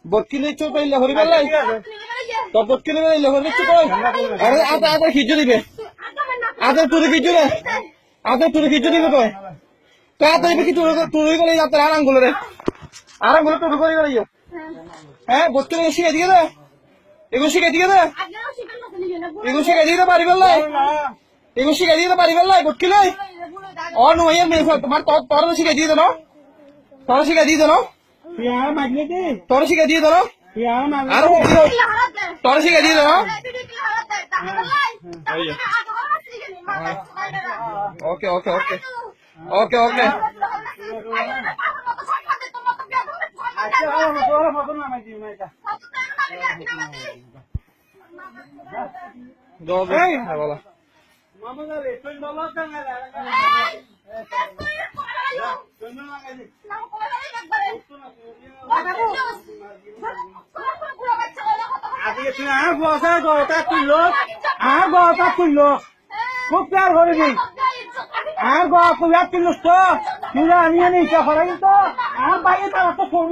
বকিলে চো পাইলে হরি বেলাই তো বকিলে বেলাই হরি চো কই আরে আদা খিজু দিবে আদা তুই খিজু রে আদা তুই খিজু দিবে তো কাতে কি তুই করে যাতে আরাঙ্গুল রে আরাঙ্গুল তুই করে গেলিও হ্যাঁ বকিলে শিখে দিয়ে দে এগুলো শিখে দিয়ে দে এগুলো শিখে দিয়ে পারি বেলাই এগুলো শিখে দিয়ে পারি বেলাই বকিলে और नो ये मेरे तुम्हारे तौर से सिखा दिए तो ना तौर सिखा दिए तो ना यार मागने की तौर सिखा दिए तो ना यार मागने अरे तौर सिखा दिए तो ना okay okay okay okay okay दो है वाला मामा का रेस्टोरेंट वाला कहाँ है খুব প্যার করে দিই আর গো তুই তো আনিয়ে নিয়ে খরা কিন্তু আমার বাইরে তারা তো ফোন